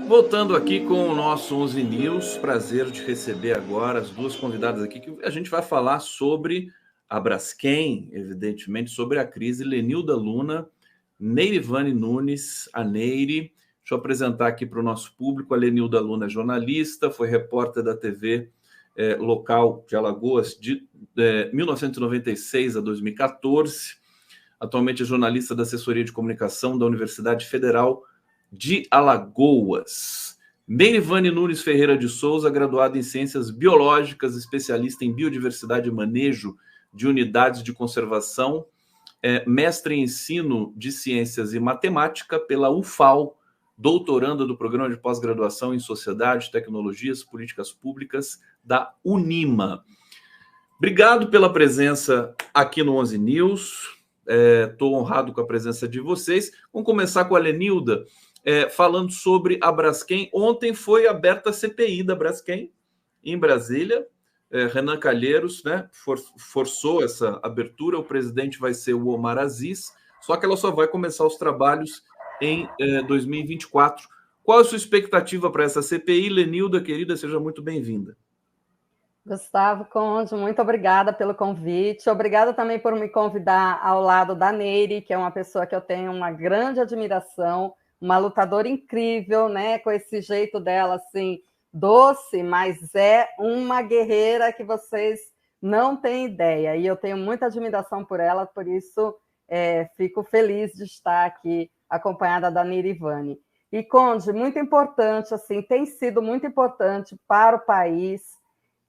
Voltando aqui com o nosso 11 News, prazer de receber agora as duas convidadas aqui, que a gente vai falar sobre a Braskem, evidentemente, sobre a crise. Lenilda Luna, Neirivane Nunes, a Neire. Deixa eu apresentar aqui para o nosso público. A Lenilda Luna é jornalista, foi repórter da TV local de Alagoas de 1996 a 2014. Atualmente é jornalista da assessoria de comunicação da Universidade Federal de Alagoas. Neirivane Nunes Ferreira de Souza, graduada em Ciências Biológicas, especialista em Biodiversidade e Manejo de Unidades de Conservação, mestre em Ensino de Ciências e Matemática pela UFAL, doutoranda do Programa de Pós-Graduação em Sociedade, Tecnologias, Políticas Públicas da Unima. Obrigado pela presença aqui no 11 News. Estou honrado com a presença de vocês. Vamos começar com a Lenilda, falando sobre a Braskem. Ontem foi aberta a CPI da Braskem em Brasília. Renan Calheiros, né, forçou essa abertura. O presidente vai ser o Omar Aziz, só que ela só vai começar os trabalhos em 2024. Qual a sua expectativa para essa CPI? Lenilda, querida, seja muito bem-vinda. Gustavo Conde, muito obrigada pelo convite. Obrigada também por me convidar ao lado da Neire, que é uma pessoa que eu tenho uma grande admiração, uma lutadora incrível, né? Com esse jeito dela, assim, doce, mas é uma guerreira que vocês não têm ideia. E eu tenho muita admiração por ela, por isso fico feliz de estar aqui acompanhada da Neirivane. E, Conde, muito importante, assim, tem sido muito importante para o país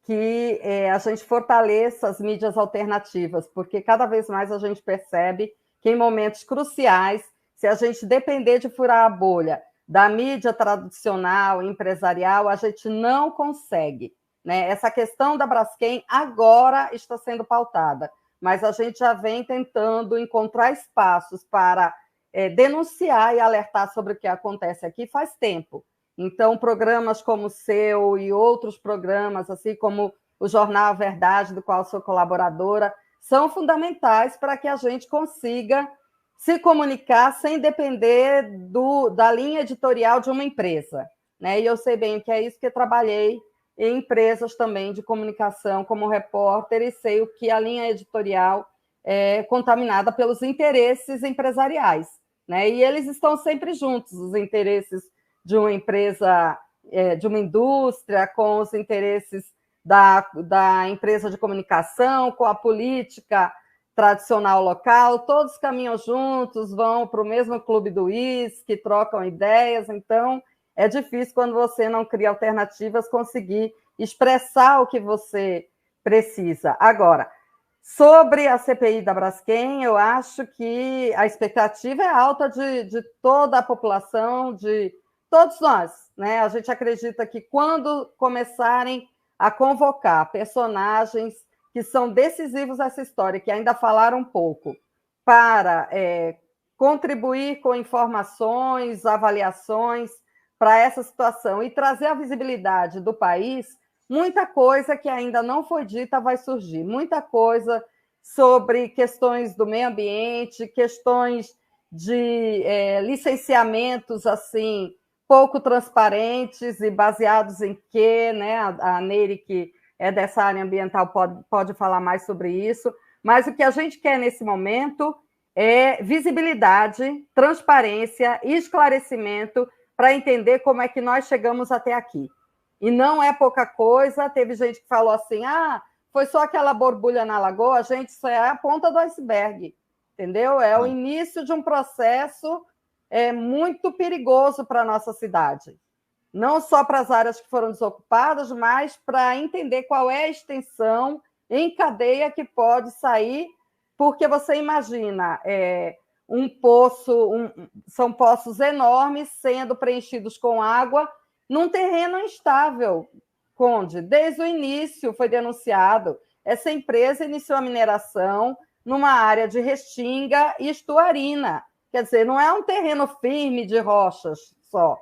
que a gente fortaleça as mídias alternativas, porque cada vez mais a gente percebe que em momentos cruciais, se a gente depender de furar a bolha da mídia tradicional, empresarial, a gente não consegue, né? Essa questão da Braskem agora está sendo pautada, mas a gente já vem tentando encontrar espaços para denunciar e alertar sobre o que acontece aqui faz tempo. Então, programas como o seu e outros programas, assim como o Jornal Verdade, do qual sou colaboradora, são fundamentais para que a gente consiga se comunicar sem depender da linha editorial de uma empresa, né? E eu sei bem que é isso que eu trabalhei em empresas também de comunicação como repórter e sei o que a linha editorial é contaminada pelos interesses empresariais, né? E eles estão sempre juntos, os interesses de uma empresa, de uma indústria, com os interesses da empresa de comunicação, com a política tradicional local, todos caminham juntos, vão para o mesmo clube do uísque, trocam ideias, então é difícil quando você não cria alternativas conseguir expressar o que você precisa. Agora, sobre a CPI da Braskem, eu acho que a expectativa é alta de toda a população, de todos nós, né? A gente acredita que quando começarem a convocar personagens que são decisivos nessa história, que ainda falaram pouco, para contribuir com informações, avaliações para essa situação e trazer a visibilidade do país, muita coisa que ainda não foi dita vai surgir, muita coisa sobre questões do meio ambiente, questões de licenciamentos assim pouco transparentes e baseados em quê, né? A Neire, que é dessa área ambiental, pode falar mais sobre isso, mas o que a gente quer nesse momento é visibilidade, transparência e esclarecimento para entender como é que nós chegamos até aqui. E não é pouca coisa, teve gente que falou assim, foi só aquela borbulha na lagoa, gente, isso é a ponta do iceberg, entendeu? É o início de um processo muito perigoso para a nossa cidade. Não só para as áreas que foram desocupadas, mas para entender qual é a extensão em cadeia que pode sair, porque você imagina um poço, são poços enormes sendo preenchidos com água num terreno instável, Conde. Desde o início foi denunciado, essa empresa iniciou a mineração numa área de restinga e estuarina. Quer dizer, não é um terreno firme de rochas só,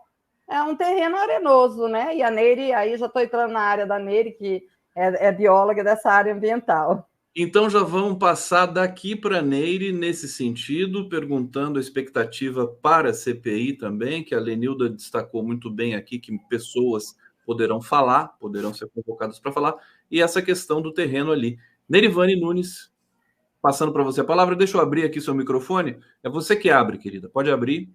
é um terreno arenoso, né? E a Neire, aí já estou entrando na área da Neire, que é bióloga dessa área ambiental. Então já vamos passar daqui para a Neire nesse sentido, perguntando a expectativa para a CPI também, que a Lenilda destacou muito bem aqui, que pessoas poderão falar, poderão ser convocadas para falar, e essa questão do terreno ali. Neirivane Nunes, passando para você a palavra, deixa eu abrir aqui seu microfone. É você que abre, querida, pode abrir.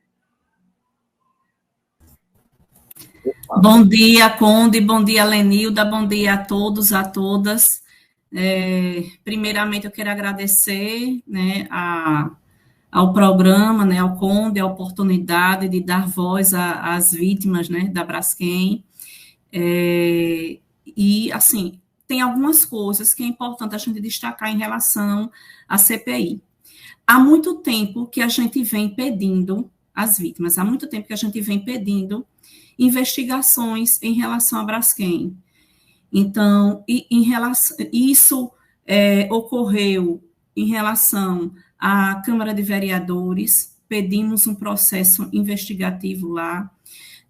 Bom dia, Conde, bom dia, Lenilda, bom dia a todos, a todas. Primeiramente, eu quero agradecer, né, ao programa, né, ao Conde, a oportunidade de dar voz às vítimas, né, da Braskem. E, assim, tem algumas coisas que é importante a gente destacar em relação à CPI. Há muito tempo que a gente vem pedindo às vítimas, há muito tempo que a gente vem pedindo investigações em relação à Braskem. Então, isso ocorreu em relação à Câmara de Vereadores, pedimos um processo investigativo lá.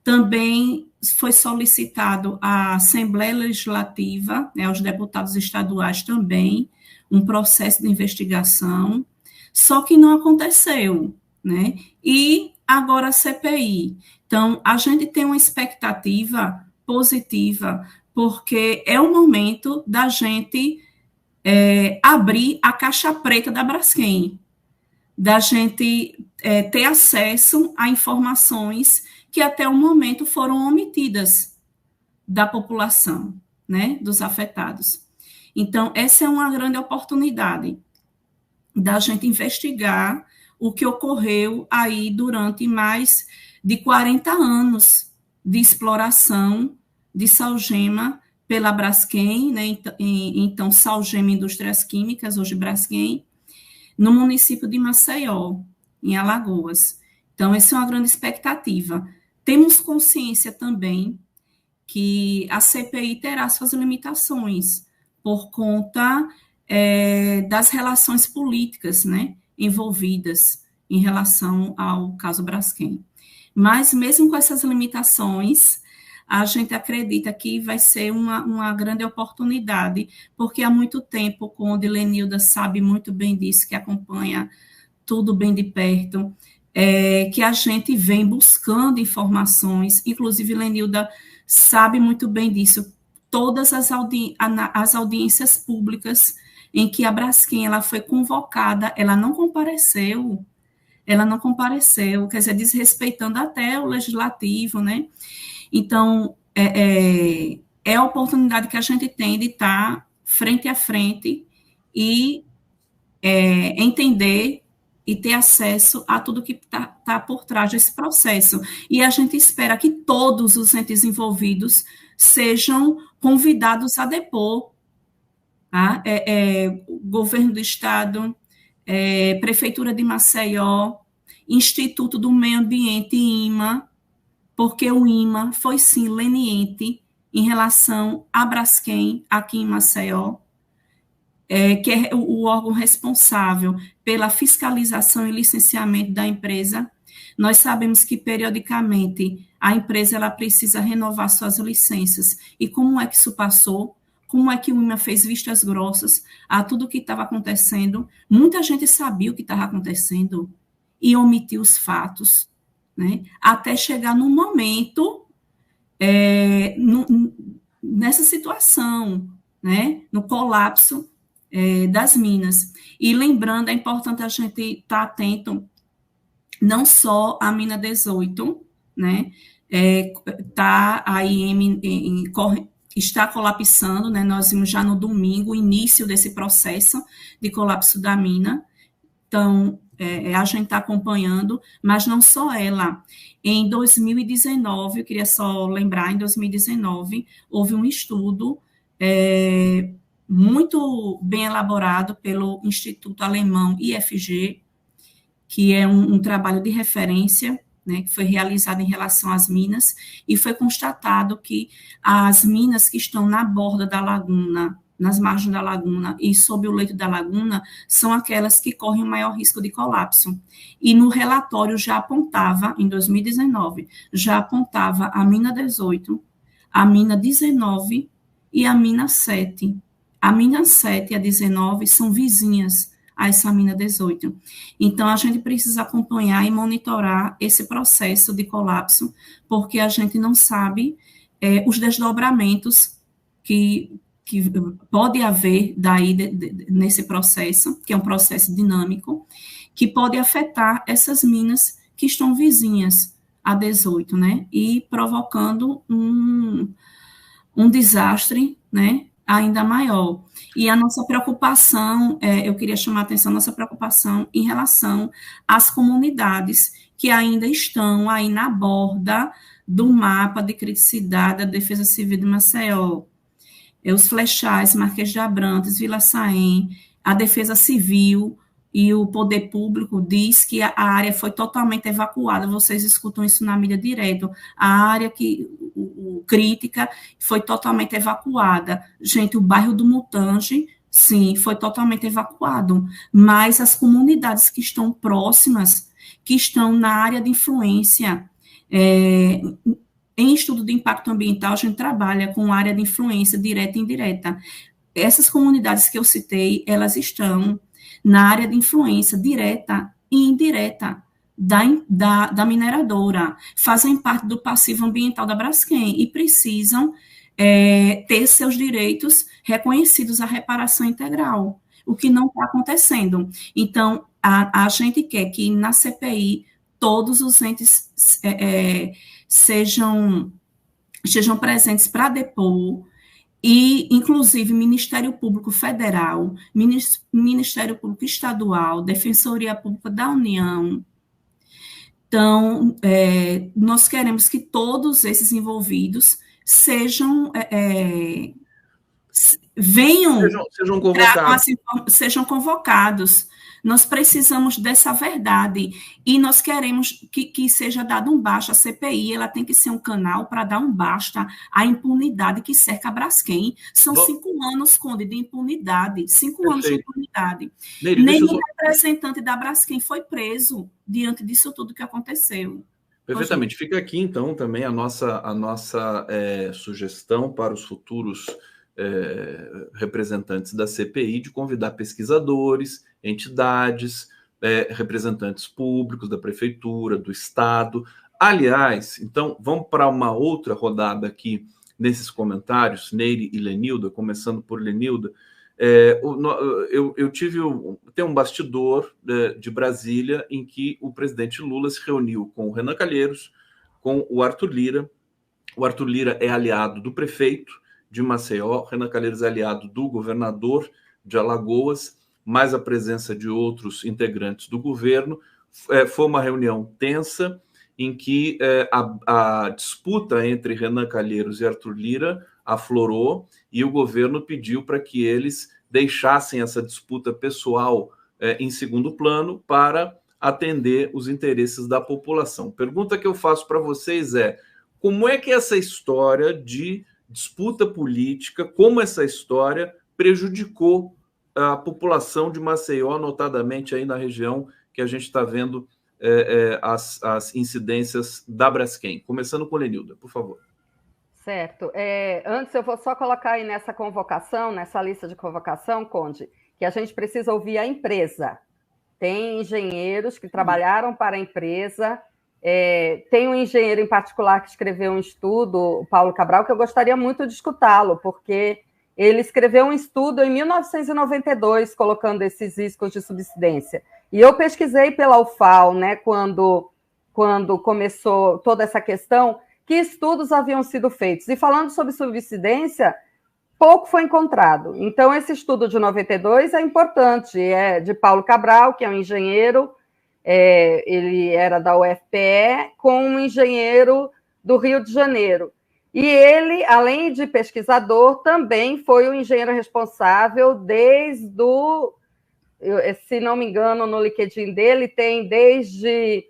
Também foi solicitado à Assembleia Legislativa, né, aos deputados estaduais também, um processo de investigação, só que não aconteceu, né? E agora a CPI. Então, a gente tem uma expectativa positiva, porque é o momento da gente abrir a caixa preta da Braskem, da gente ter acesso a informações que até o momento foram omitidas da população, né, dos afetados. Então, essa é uma grande oportunidade da gente investigar o que ocorreu aí durante mais de 40 anos de exploração de salgema pela Braskem, né, então Salgema Indústrias Químicas, hoje Braskem, no município de Maceió, em Alagoas. Então, essa é uma grande expectativa. Temos consciência também que a CPI terá suas limitações por conta das relações políticas, né, envolvidas em relação ao caso Braskem. Mas, mesmo com essas limitações, a gente acredita que vai ser uma grande oportunidade, porque há muito tempo, como a Lenilda sabe muito bem disso, que acompanha tudo bem de perto, que a gente vem buscando informações, inclusive Lenilda sabe muito bem disso, todas as audiências públicas em que a Braskem ela foi convocada, ela não compareceu, quer dizer, desrespeitando até o legislativo, né? Então, é a oportunidade que a gente tem de estar frente a frente e entender e ter acesso a tudo que está por trás desse processo. E a gente espera que todos os entes envolvidos sejam convidados a depor. Tá? Governo do Estado, Prefeitura de Maceió, Instituto do Meio Ambiente, IMA, porque o IMA foi, sim, leniente em relação à Braskem, aqui em Maceió, que é o órgão responsável pela fiscalização e licenciamento da empresa. Nós sabemos que, periodicamente, a empresa ela precisa renovar suas licenças. E como é que isso passou? Como é que o IMA fez vistas grossas a tudo o que estava acontecendo? Muita gente sabia o que estava acontecendo e omitiu os fatos, né? Até chegar no momento, nessa situação, né? No colapso das minas. E lembrando, é importante a gente estar atento não só à mina 18, né? Tá aí está colapsando, né? Nós vimos já no domingo o início desse processo de colapso da mina. Então, a gente está acompanhando, mas não só ela. Em 2019, eu queria só lembrar, em 2019, houve um estudo muito bem elaborado pelo Instituto Alemão IFG, que é um trabalho de referência, né, que foi realizado em relação às minas, e foi constatado que as minas que estão na borda da laguna, nas margens da laguna e sob o leito da laguna, são aquelas que correm o maior risco de colapso. E no relatório já apontava, em 2019, já apontava a mina 18, a mina 19 e a mina 7 A mina 7 e a 19 são vizinhas a essa mina 18. Então, a gente precisa acompanhar e monitorar esse processo de colapso, porque a gente não sabe os desdobramentos que pode haver daí nesse processo, que é um processo dinâmico, que pode afetar essas minas que estão vizinhas a 18, né? E provocando um desastre, né? Ainda maior. E a nossa preocupação, eu queria chamar a atenção, nossa preocupação em relação às comunidades que ainda estão aí na borda do mapa de criticidade da Defesa Civil de Maceió. Os Flechais, Marquês de Abrantes, Vila Saém, a Defesa Civil e o Poder Público diz que a área foi totalmente evacuada, vocês escutam isso na mídia direto, a área crítica foi totalmente evacuada. Gente, o bairro do Mutange, sim, foi totalmente evacuado, mas as comunidades que estão próximas, que estão na área de influência, em estudo de impacto ambiental, a gente trabalha com área de influência direta e indireta. Essas comunidades que eu citei, elas estão na área de influência direta e indireta da mineradora, fazem parte do passivo ambiental da Braskem e precisam ter seus direitos reconhecidos à reparação integral, o que não está acontecendo. Então, a gente quer que na CPI todos os entes sejam presentes para depor, e, inclusive, Ministério Público Federal, Ministério Público Estadual, Defensoria Pública da União. Então, nós queremos que todos esses envolvidos sejam convocados. Nós precisamos dessa verdade e nós queremos que seja dado um basta. A CPI ela tem que ser um canal para dar um basta à impunidade que cerca a Braskem. São 5 anos, Conde, de impunidade. 5 anos de impunidade. Nenhum representante da Braskem foi preso diante disso tudo que aconteceu. Perfeitamente. Fica aqui, então, também a nossa sugestão para os futuros representantes da CPI de convidar pesquisadores, entidades, representantes públicos da prefeitura, do estado. Aliás, então, vamos para uma outra rodada aqui nesses comentários, Neire e Lenilda, começando por Lenilda. Tem um bastidor de Brasília em que o presidente Lula se reuniu com o Renan Calheiros, com o Arthur Lira. O Arthur Lira é aliado do prefeito de Maceió, Renan Calheiros é aliado do governador de Alagoas, mais a presença de outros integrantes do governo. Foi uma reunião tensa em que a disputa entre Renan Calheiros e Arthur Lira aflorou e o governo pediu para que eles deixassem essa disputa pessoal em segundo plano para atender os interesses da população. Pergunta que eu faço para vocês como é que essa história de disputa política, como essa história prejudicou a população de Maceió, notadamente aí na região que a gente está vendo as incidências da Braskem. Começando com Lenilda, por favor. Certo. Antes, eu vou só colocar aí nessa convocação, nessa lista de convocação, Conde, que a gente precisa ouvir a empresa. Tem engenheiros que trabalharam para a empresa. Tem um engenheiro em particular que escreveu um estudo, o Paulo Cabral, que eu gostaria muito de escutá-lo, porque ele escreveu um estudo em 1992, colocando esses riscos de subsidência. E eu pesquisei pela UFAL, né, quando começou toda essa questão, que estudos haviam sido feitos. E falando sobre subsidência, pouco foi encontrado. Então, esse estudo de 92 é importante, é de Paulo Cabral, que é um engenheiro, ele era da UFPE, com um engenheiro do Rio de Janeiro. E ele, além de pesquisador, também foi o engenheiro responsável desde se não me engano, no LinkedIn dele, tem desde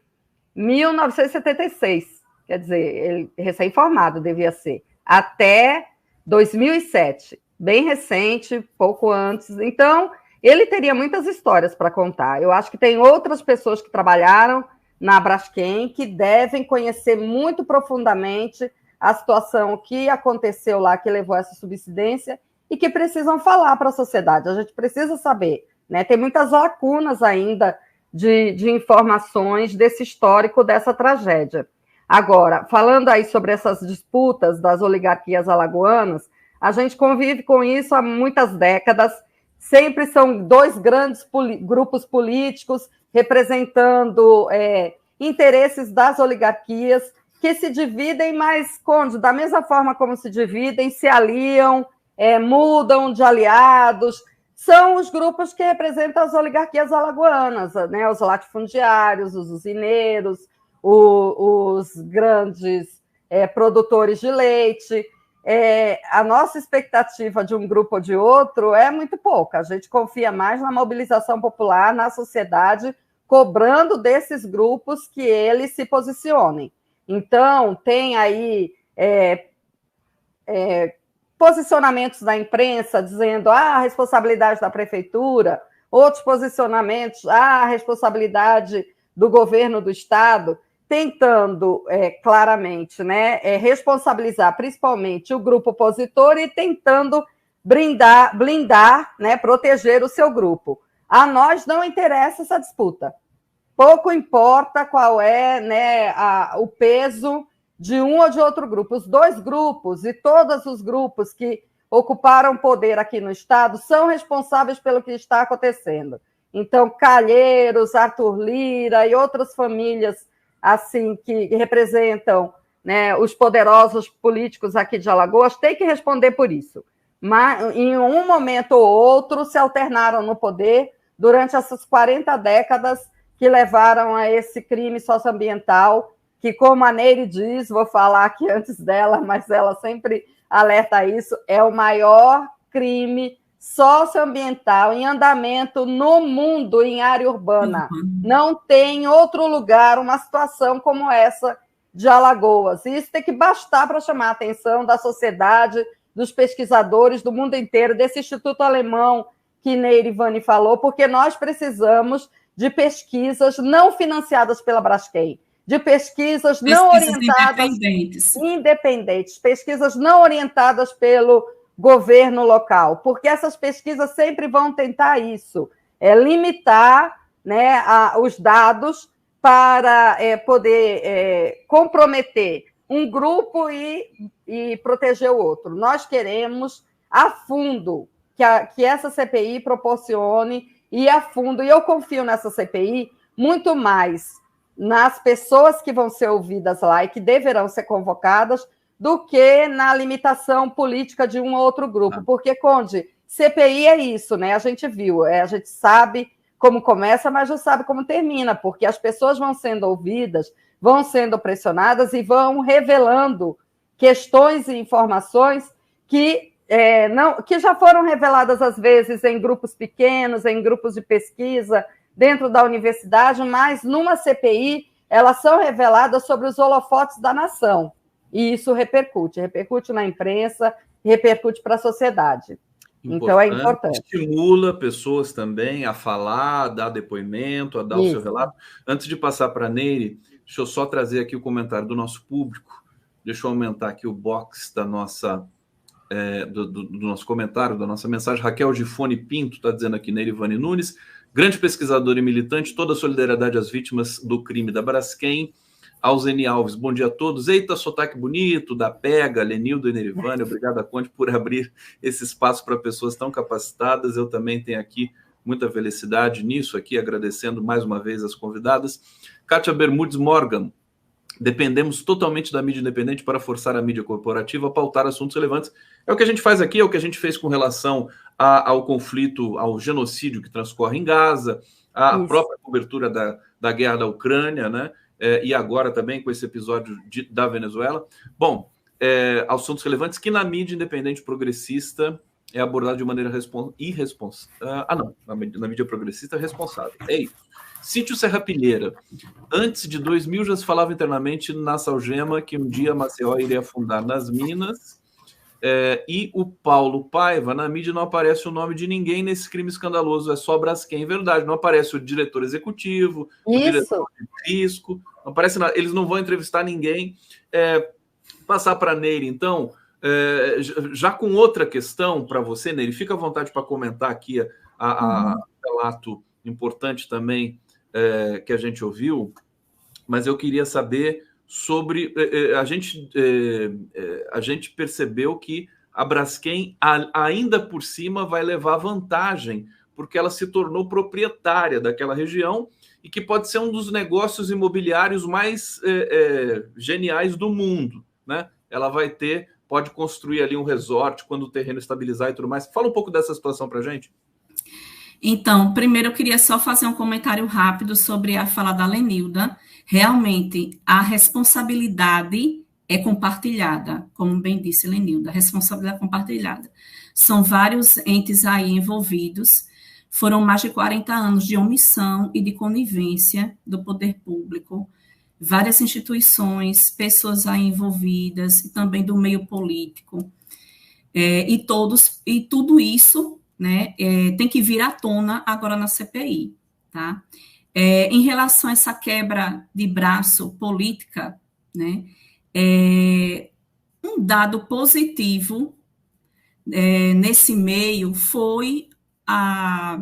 1976, quer dizer, ele recém-formado devia ser, até 2007, bem recente, pouco antes. Então, ele teria muitas histórias para contar. Eu acho que tem outras pessoas que trabalharam na Braskem que devem conhecer muito profundamente a situação que aconteceu lá, que levou a essa subsidência, e que precisam falar para a sociedade. A gente precisa saber, né? Tem muitas lacunas ainda de informações desse histórico dessa tragédia. Agora, falando aí sobre essas disputas das oligarquias alagoanas, a gente convive com isso há muitas décadas, sempre são dois grandes grupos políticos representando interesses das oligarquias, que se dividem, mas, Conde, da mesma forma como se dividem, se aliam, mudam de aliados. São os grupos que representam as oligarquias alagoanas, né? Os latifundiários, os usineiros, os grandes produtores de leite. A nossa expectativa de um grupo ou de outro é muito pouca. A gente confia mais na mobilização popular, na sociedade, cobrando desses grupos que eles se posicionem. Então, tem aí posicionamentos da imprensa dizendo a responsabilidade da prefeitura, outros posicionamentos, a responsabilidade do governo do Estado, tentando claramente, né, responsabilizar principalmente o grupo opositor e tentando blindar, né, proteger o seu grupo. A nós não interessa essa disputa. Pouco importa qual é, né, o peso de um ou de outro grupo. Os dois grupos e todos os grupos que ocuparam poder aqui no Estado são responsáveis pelo que está acontecendo. Então, Calheiros, Arthur Lira e outras famílias assim que representam, né, os poderosos políticos aqui de Alagoas têm que responder por isso. Mas, em um momento ou outro, se alternaram no poder durante essas 40 décadas que levaram a esse crime socioambiental, que, como a Nery diz, vou falar aqui antes dela, mas ela sempre alerta isso, é o maior crime socioambiental em andamento no mundo, em área urbana. Não tem em outro lugar uma situação como essa de Alagoas. E isso tem que bastar para chamar a atenção da sociedade, dos pesquisadores do mundo inteiro, desse Instituto Alemão que Nery Vani falou, porque nós precisamos de pesquisas não financiadas pela Braskem, de pesquisas não orientadas, independentes, pesquisas não orientadas pelo governo local, porque essas pesquisas sempre vão tentar isso, limitar, né, os dados para poder comprometer um grupo e proteger o outro. Nós queremos a fundo que essa CPI proporcione e a fundo, e eu confio nessa CPI muito mais nas pessoas que vão ser ouvidas lá e que deverão ser convocadas do que na limitação política de um ou outro grupo. Porque, Conde, CPI é isso, né? A gente viu, a gente sabe como começa, mas não sabe como termina, porque as pessoas vão sendo ouvidas, vão sendo pressionadas e vão revelando questões e informações que já foram reveladas, às vezes, em grupos pequenos, em grupos de pesquisa, dentro da universidade, mas numa CPI elas são reveladas sobre os holofotes da nação. E isso repercute na imprensa, repercute para a sociedade. Então, é importante. Estimula pessoas também a falar, a dar depoimento, a dar o seu relato. Antes de passar para a Nery, deixa eu só trazer aqui o comentário do nosso público. Deixa eu aumentar aqui o box da nossa... do nosso comentário, da nossa mensagem. Raquel Gifone Pinto está dizendo aqui, Nery Vani Nunes, grande pesquisador e militante, toda a solidariedade às vítimas do crime da Braskem. Alzeni Alves, bom dia a todos. Eita, sotaque bonito, da Pega, Lenildo e Nery Vani, obrigado, Conde, por abrir esse espaço para pessoas tão capacitadas. Eu também tenho aqui muita felicidade nisso aqui, agradecendo mais uma vez as convidadas. Kátia Bermudes Morgan, dependemos totalmente da mídia independente para forçar a mídia corporativa a pautar assuntos relevantes. É o que a gente faz aqui, é o que a gente fez com relação ao conflito, ao genocídio que transcorre em Gaza, a própria cobertura da guerra da Ucrânia, né? E agora também com esse episódio da Venezuela. Bom, assuntos relevantes que na mídia independente progressista é abordado de maneira irresponsável. Na mídia progressista é responsável. É isso. Sítio Serra Pilheira. Antes de 2000 já se falava internamente na Salgema que um dia Maceió iria afundar nas minas. E o Paulo Paiva, na mídia não aparece o nome de ninguém nesse crime escandaloso, é só Braskem, verdade, não aparece o diretor executivo, o diretor de risco, não aparece nada, eles não vão entrevistar ninguém. Passar para a Nery, então, Já com outra questão para você, Nery, fica à vontade para comentar aqui um relato importante também que a gente ouviu, mas eu queria saber sobre... A gente percebeu que a Braskem, ainda por cima, vai levar vantagem, porque ela se tornou proprietária daquela região e que pode ser um dos negócios imobiliários mais geniais do mundo, né? Ela pode construir ali um resort quando o terreno estabilizar e tudo mais. Fala um pouco dessa situação para a gente. Então, primeiro eu queria só fazer um comentário rápido sobre a fala da Lenilda. Realmente, a responsabilidade é compartilhada, como bem disse Lenilda, a responsabilidade compartilhada. São vários entes aí envolvidos, foram mais de 40 anos de omissão e de conivência do poder público, várias instituições, pessoas aí envolvidas, e também do meio político, e tudo isso, né, tem que vir à tona agora na CPI, tá? Em relação a essa quebra de braço política, né, um dado positivo nesse meio foi a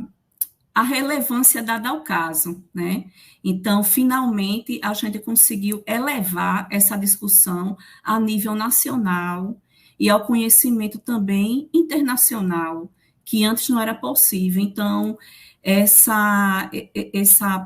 relevância dada ao caso, né? Então, finalmente, a gente conseguiu elevar essa discussão a nível nacional e ao conhecimento também internacional, que antes não era possível. Então,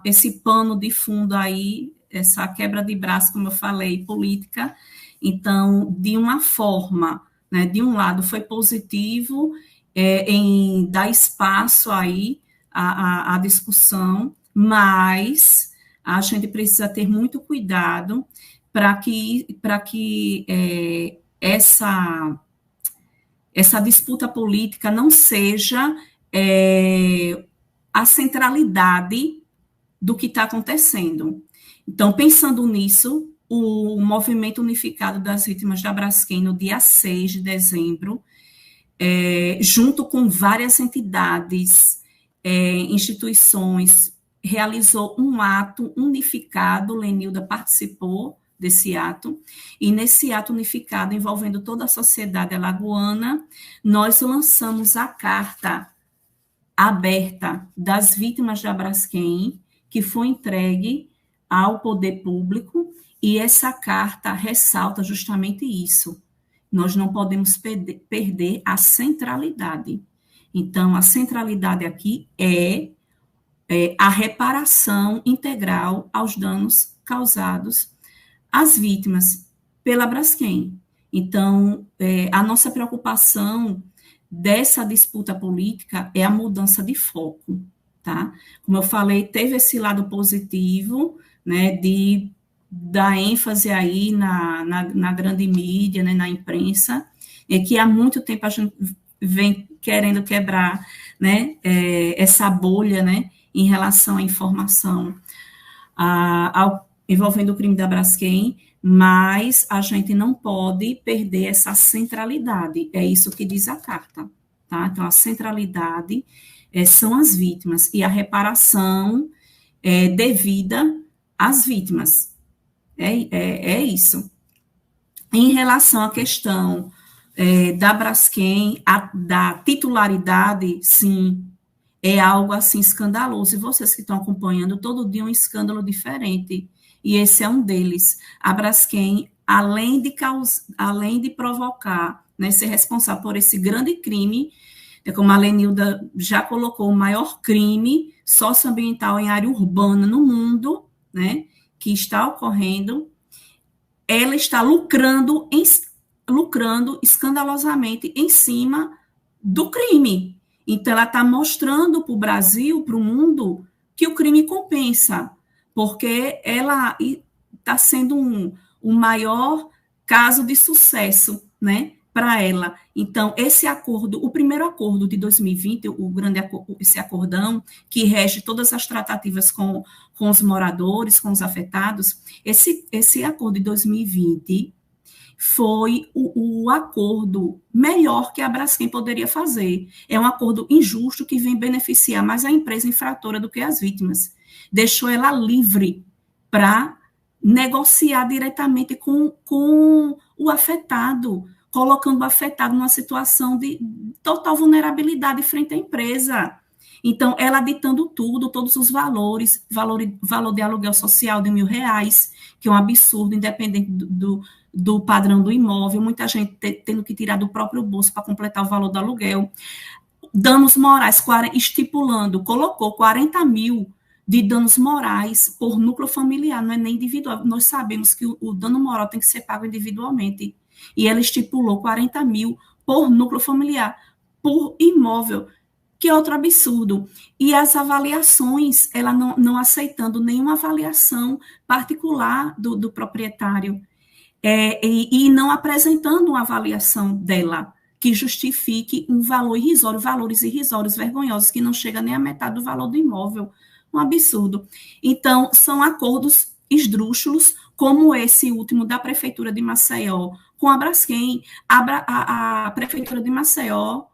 esse pano de fundo aí, essa quebra de braço, como eu falei, política, então, de uma forma, né, de um lado foi positivo em dar espaço aí à discussão, mas a gente precisa ter muito cuidado para que essa disputa política não seja a centralidade do que está acontecendo. Então, pensando nisso, o Movimento Unificado das Vítimas da Braskem, no dia 6 de dezembro, junto com várias entidades, instituições, realizou um ato unificado. Lenilda participou desse ato, e nesse ato unificado, envolvendo toda a sociedade alagoana, nós lançamos a carta aberta das vítimas da Braskem, que foi entregue ao poder público, e essa carta ressalta justamente isso. Nós não podemos perder a centralidade. Então, a centralidade aqui é a reparação integral aos danos causados às vítimas pela Braskem. Então, a nossa preocupação dessa disputa política é a mudança de foco, tá? Como eu falei, teve esse lado positivo, né, de dar ênfase aí na grande mídia, né, na imprensa, que há muito tempo a gente vem querendo quebrar, né, essa bolha, né, em relação à informação envolvendo o crime da Braskem, mas a gente não pode perder essa centralidade, é isso que diz a carta, tá? Então, a centralidade são as vítimas, e a reparação devida às vítimas, é isso. Em relação à questão da Braskem, da titularidade, sim, é algo assim escandaloso, e vocês que estão acompanhando, todo dia um escândalo diferente, e esse é um deles. A Braskem, além de provocar, né, ser responsável por esse grande crime, como a Lenilda já colocou, o maior crime socioambiental em área urbana no mundo, né, que está ocorrendo, ela está lucrando escandalosamente em cima do crime. Então, ela está mostrando para o Brasil, para o mundo, que o crime compensa, porque ela está sendo um maior caso de sucesso, né, para ela. Então, esse acordo, o primeiro acordo de 2020, esse acordão que rege todas as tratativas com os moradores, com os afetados, esse acordo de 2020 foi o acordo melhor que a Braskem poderia fazer. É um acordo injusto que vem beneficiar mais a empresa infratora do que as vítimas. Deixou ela livre para negociar diretamente com o afetado, colocando o afetado numa situação de total vulnerabilidade frente à empresa. Então, ela ditando tudo, todos os valores, valor de aluguel social de R$1.000, que é um absurdo, independente do padrão do imóvel, muita gente tendo que tirar do próprio bolso para completar o valor do aluguel. Danos morais, colocou 40 mil de danos morais por núcleo familiar, não é nem individual. Nós sabemos que o dano moral tem que ser pago individualmente. E ela estipulou 40 mil por núcleo familiar, por imóvel, que é outro absurdo. E as avaliações, ela não aceitando nenhuma avaliação particular do proprietário, e não apresentando uma avaliação dela, que justifique um valor irrisório, valores irrisórios, vergonhosos, que não chega nem a metade do valor do imóvel. Um absurdo. Então, são acordos esdrúxulos, como esse último da Prefeitura de Maceió, com a Braskem. A Prefeitura de Maceió,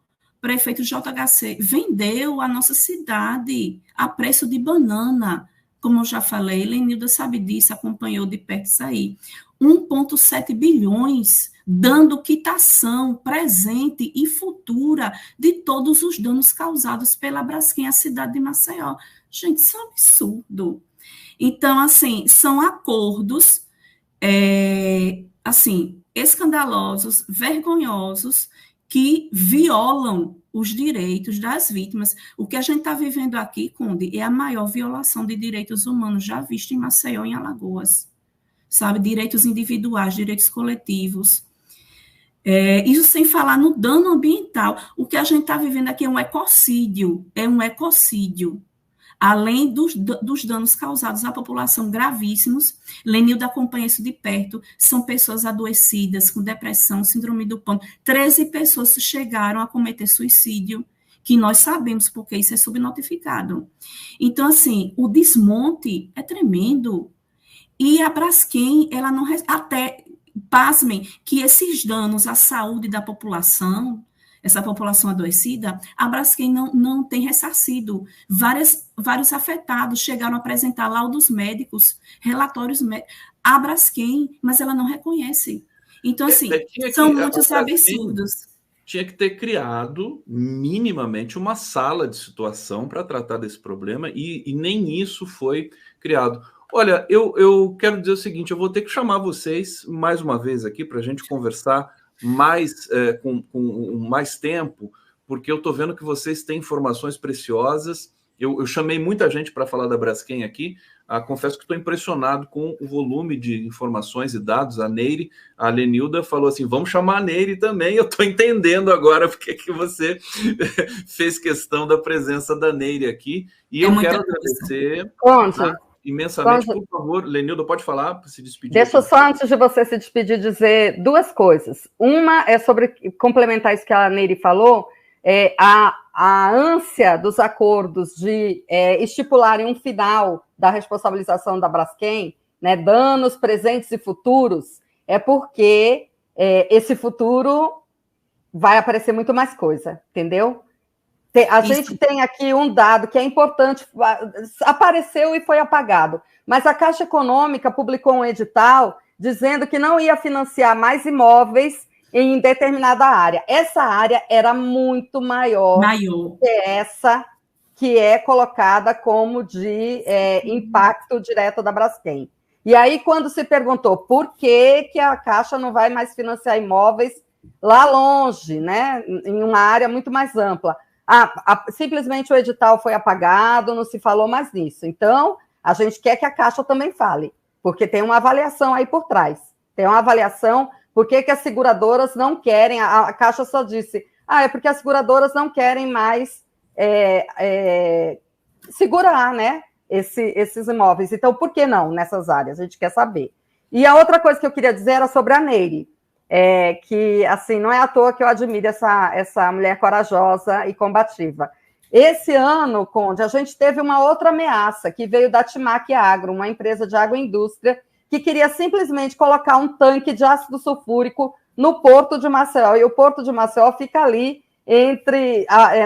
prefeito JHC, vendeu a nossa cidade a preço de banana. Como eu já falei, Lenilda sabe disso, acompanhou de perto isso aí. 1,7 bilhões, dando quitação presente e futura de todos os danos causados pela Braskem à cidade de Maceió. Gente, isso é um absurdo. Então, assim, são acordos, assim, escandalosos, vergonhosos, que violam os direitos das vítimas. O que a gente está vivendo aqui, Conde, é a maior violação de direitos humanos já vista em Maceió, em Alagoas. Sabe? Direitos individuais, direitos coletivos. Isso sem falar no dano ambiental. O que a gente está vivendo aqui é um ecocídio. Além dos danos causados à população gravíssimos, Lenilda acompanha isso de perto, são pessoas adoecidas, com depressão, síndrome do pânico. 13 pessoas chegaram a cometer suicídio, que nós sabemos porque isso é subnotificado. Então, assim, o desmonte é tremendo. E a Braskem, ela não... Até, pasmem, que esses danos à saúde da população, essa população adoecida, a Braskem não tem ressarcido. Vários afetados chegaram a apresentar laudos médicos, relatórios médicos, a Braskem, mas ela não reconhece. Então, assim, são muitos absurdos. Tinha que ter criado minimamente uma sala de situação para tratar desse problema e nem isso foi criado. Olha, eu quero dizer o seguinte, eu vou ter que chamar vocês mais uma vez aqui para a gente conversar mais com mais tempo, porque eu estou vendo que vocês têm informações preciosas. Eu chamei muita gente para falar da Braskem aqui. Confesso que estou impressionado com o volume de informações e dados. A Neire, a Lenilda falou assim, vamos chamar a Neire também. Eu estou entendendo agora porque que você fez questão da presença da Neire aqui. E eu quero agradecer imensamente. Por favor, Lenilda, pode falar, se despedir. Deixa eu só, antes de você se despedir, dizer duas coisas. Uma é sobre complementar isso que a Neire falou, a ânsia dos acordos de estipularem um final da responsabilização da Braskem, né, danos presentes e futuros, é porque esse futuro vai aparecer muito mais coisa, entendeu? A gente tem aqui um dado que é importante, apareceu e foi apagado, mas a Caixa Econômica publicou um edital dizendo que não ia financiar mais imóveis em determinada área. Essa área era muito maior que essa que é colocada como de impacto direto da Braskem. E aí, quando se perguntou por que a Caixa não vai mais financiar imóveis lá longe, né, em uma área muito mais ampla, simplesmente o edital foi apagado, não se falou mais nisso. Então, a gente quer que a Caixa também fale, porque tem uma avaliação aí por trás. Tem uma avaliação, por que as seguradoras não querem, a Caixa só disse, é porque as seguradoras não querem mais segurar, né, esses imóveis. Então, por que não nessas áreas? A gente quer saber. E a outra coisa que eu queria dizer era sobre a Neire. Que, assim, não é à toa que eu admiro essa mulher corajosa e combativa. Esse ano, Conde, a gente teve uma outra ameaça que veio da Timac Agro, uma empresa de agroindústria, que queria simplesmente colocar um tanque de ácido sulfúrico no Porto de Maceió, e o Porto de Maceió fica ali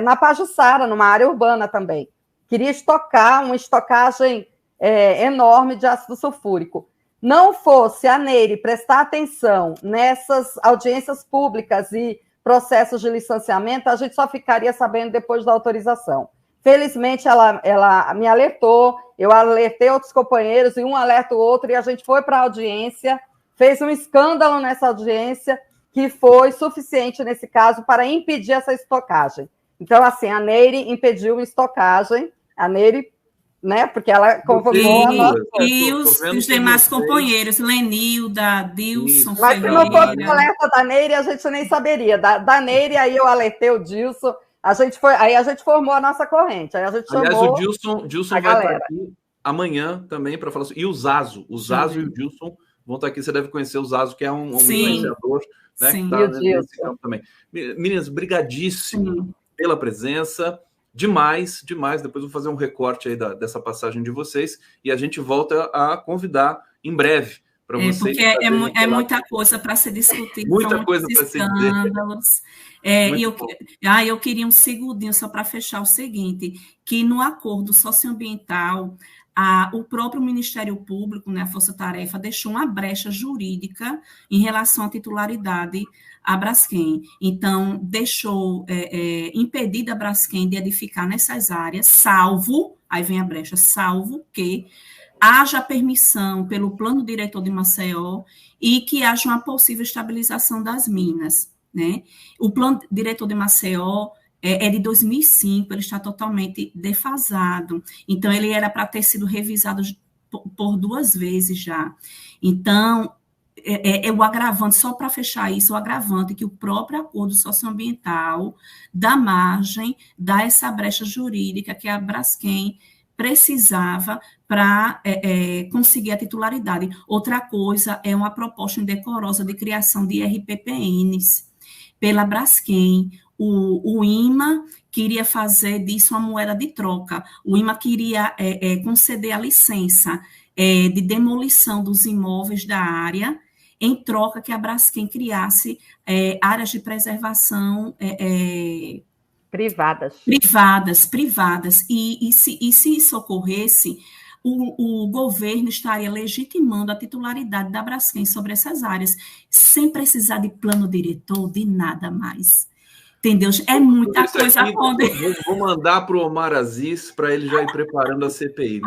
na Pajuçara, numa área urbana também. Queria estocar uma estocagem enorme de ácido sulfúrico. não fosse a Nery prestar atenção nessas audiências públicas e processos de licenciamento, a gente só ficaria sabendo depois da autorização. Felizmente, ela me alertou, eu alertei outros companheiros, e um alerta o outro, e a gente foi para a audiência, fez um escândalo nessa audiência, que foi suficiente, nesse caso, para impedir essa estocagem. Então, assim, a Nery impediu a estocagem, a Nery, né, porque ela convocou a nossa... E os demais companheiros, Lenilda, Dilson, mas se não fosse o alerta da Nery, a gente nem saberia. Da Nery, aí eu alertei o Dilson, aí a gente formou a nossa corrente, aí a gente chamou... Aliás, o Dilson vai estar aqui amanhã também para falar... E o Zazo e o Dilson vão estar aqui, você deve conhecer o Zazo, que é um influenciador, né, que está nesse campo também. Meninas, brigadíssimo pela presença, demais, depois vou fazer um recorte aí dessa passagem de vocês, e a gente volta a convidar em breve para vocês. Porque é muita coisa para ser discutida, muita coisa para ser escândalos. Eu queria um segundinho só para fechar o seguinte, que no acordo socioambiental, o próprio Ministério Público, né, a Força Tarefa, deixou uma brecha jurídica em relação à titularidade à Braskem. Então, deixou impedida a Braskem de edificar nessas áreas, salvo, aí vem a brecha, salvo que haja permissão pelo plano diretor de Maceió e que haja uma possível estabilização das minas, né? O plano diretor de Maceió é de 2005, ele está totalmente defasado. Então, ele era para ter sido revisado por 2 vezes já. Então, o agravante, só para fechar isso, o agravante que o próprio acordo socioambiental dá margem, dá essa brecha jurídica que a Braskem precisava para conseguir a titularidade. Outra coisa é uma proposta indecorosa de criação de RPPNs pela Braskem. O IMA queria fazer disso uma moeda de troca. O IMA queria conceder a licença de demolição dos imóveis da área, em troca que a Braskem criasse áreas de preservação privadas. E se isso ocorresse, o governo estaria legitimando a titularidade da Braskem sobre essas áreas, sem precisar de plano diretor, de nada mais. Entendeu? É muita coisa a poder. Vou mandar para o Omar Aziz para ele já ir preparando a CPI.